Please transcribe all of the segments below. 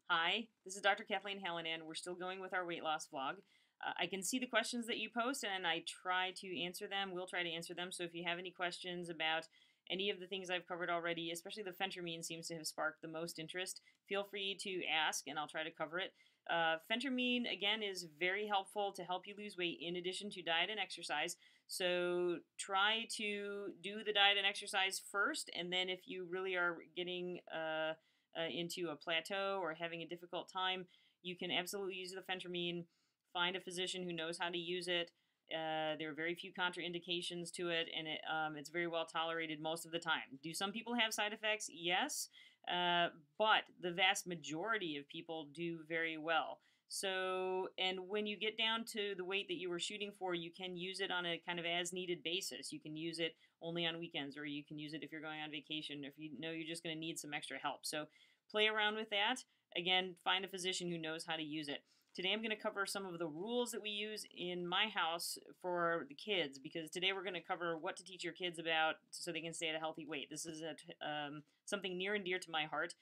Hi, this is Dr. Kathleen Hallinan. We're still going with our weight loss vlog. I can see the questions that you post and I try to answer them. We'll try to answer them. So if you have any questions about any of the things I've covered already, especially the phentermine seems to have sparked the most interest, feel free to ask and I'll try to cover it. Phentermine, again, is very helpful to help you lose weight in addition to diet and exercise. So try to do the diet and exercise first, and then if you really are getting into a plateau or having a difficult time, you can absolutely use the phentermine. Find a physician who knows how to use it. There are very few contraindications to it, and it's very well tolerated most of the time. Do some people have side effects? Yes, but the vast majority of people do very well. So, and when you get down to the weight that you were shooting for, you can use it on a kind of as needed basis. You can use it only on weekends, or you can use it if you're going on vacation, if you know you're just going to need some extra help. So, play around with that. Again, find a physician who knows how to use it. Today I'm going to cover some of the rules that we use in my house for the kids, because today we're going to cover what to teach your kids about so they can stay at a healthy weight. This is something near and dear to my heart.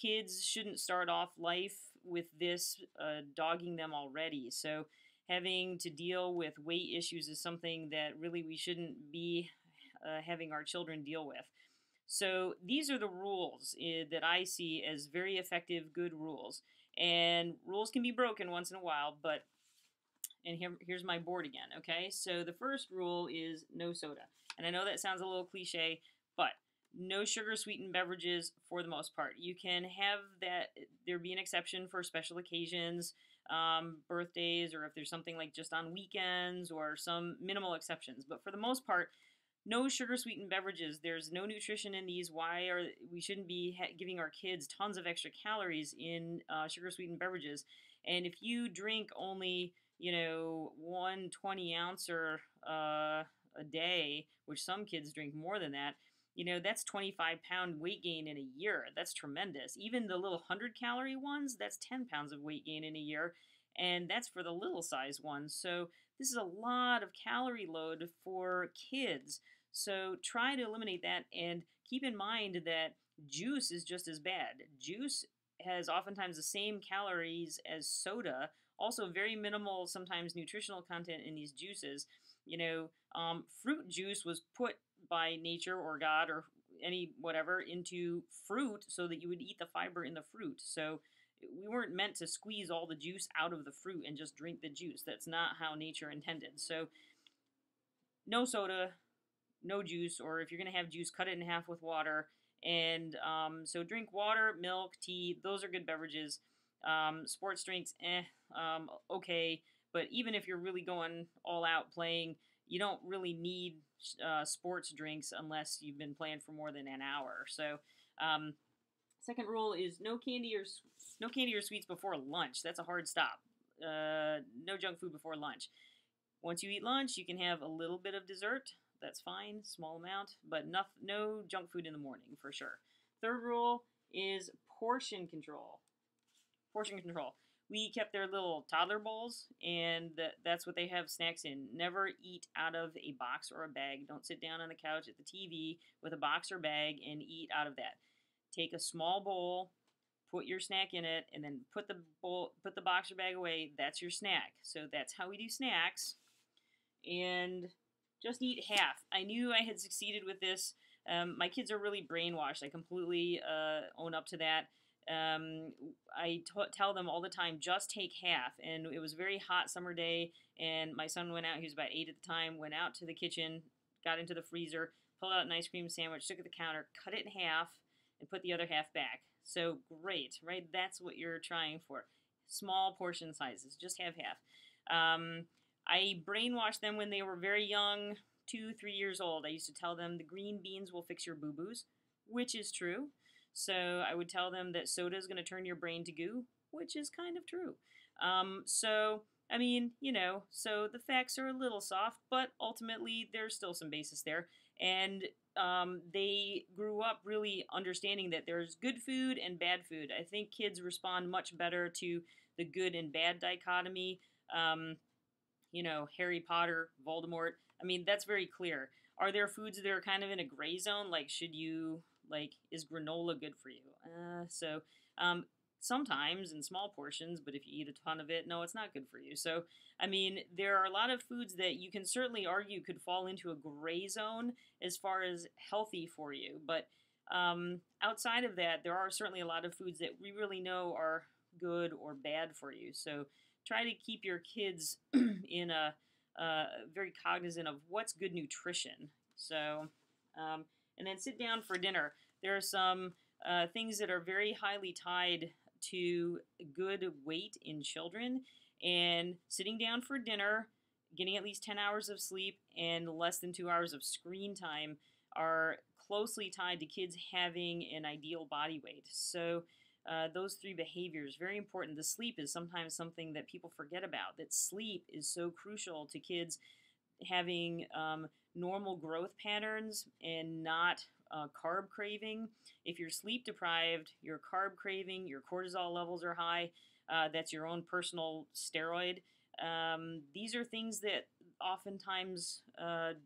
Kids shouldn't start off life with this dogging them already. So having to deal with weight issues is something that really we shouldn't be having our children deal with. So these are the rules that I see as very effective, good rules. And rules can be broken once in a while, but, and here's my board again, okay? So the first rule is no soda. And I know that sounds a little cliche, but no sugar sweetened beverages for the most part. You can have that, there be an exception for special occasions, birthdays, or if there's something like just on weekends or some minimal exceptions. But for the most part, no sugar sweetened beverages. There's no nutrition in these. Why are we shouldn't be giving our kids tons of extra calories in sugar sweetened beverages? And if you drink only, 1 20 ouncer a day, which some kids drink more than that, that's 25-pound weight gain in a year. That's tremendous. Even the little 100-calorie ones, that's 10 pounds of weight gain in a year. And that's for the little size ones. So this is a lot of calorie load for kids. So try to eliminate that, and keep in mind that juice is just as bad. Juice has oftentimes the same calories as soda, also very minimal, sometimes nutritional content in these juices. Fruit juice was put by nature or God or any whatever into fruit so that you would eat the fiber in the fruit. So we weren't meant to squeeze all the juice out of the fruit and just drink the juice. That's not how nature intended. So no soda, no juice, or if you're going to have juice, cut it in half with water. And so drink water, milk, tea. Those are good beverages. Sports drinks, okay. But even if you're really going all out playing, you don't really need sports drinks unless you've been playing for more than an hour. So second rule is no candy or sweets before lunch. That's a hard stop. No junk food before lunch. Once you eat lunch, you can have a little bit of dessert. That's fine, small amount, but no junk food in the morning for sure. Third rule is portion control. Portion control. We kept their little toddler bowls, and that's what they have snacks in. Never eat out of a box or a bag. Don't sit down on the couch at the TV with a box or bag and eat out of that. Take a small bowl, put your snack in it, and then put the box or bag away. That's your snack. So that's how we do snacks. And just eat half. I knew I had succeeded with this. My kids are really brainwashed. I completely own up to that. I tell them all the time, just take half. And it was a very hot summer day, and my son went out. He was about 8 at the time. Went out to the kitchen, got into the freezer, pulled out an ice cream sandwich, took it to the counter, cut it in half, and put the other half back. So great, right? That's what you're trying for. Small portion sizes. Just have half. I brainwashed them when they were very young, 2, 3 years old. I used to tell them the green beans will fix your boo-boos, which is true. So I would tell them that soda is going to turn your brain to goo, which is kind of true. So the facts are a little soft, but ultimately there's still some basis there. And they grew up really understanding that there's good food and bad food. I think kids respond much better to the good and bad dichotomy. Harry Potter, Voldemort. I mean, that's very clear. Are there foods that are kind of in a gray zone? Like, is granola good for you? sometimes in small portions, but if you eat a ton of it, no, it's not good for you. So, I mean, there are a lot of foods that you can certainly argue could fall into a gray zone as far as healthy for you. But outside of that, there are certainly a lot of foods that we really know are good or bad for you. So, try to keep your kids in a very cognizant of what's good nutrition. So, and then sit down for dinner. There are some things that are very highly tied to good weight in children, and sitting down for dinner, getting at least 10 hours of sleep, and less than 2 hours of screen time are closely tied to kids having an ideal body weight. So, those three behaviors very important. The sleep is sometimes something that people forget about. That sleep is so crucial to kids having normal growth patterns and not carb craving. If you're sleep deprived, your carb craving, your cortisol levels are high. That's your own personal steroid. These are things that oftentimes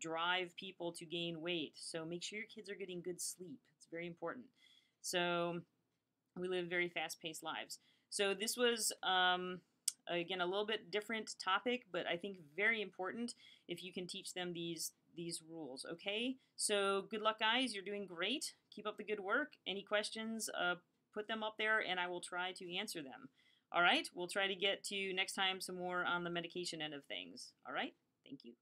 drive people to gain weight. So make sure your kids are getting good sleep. It's very important. So we live very fast-paced lives. So this was, again, a little bit different topic, but I think very important if you can teach them these rules, okay? So good luck, guys. You're doing great. Keep up the good work. Any questions, put them up there, and I will try to answer them. All right? We'll try to get to next time some more on the medication end of things. All right? Thank you.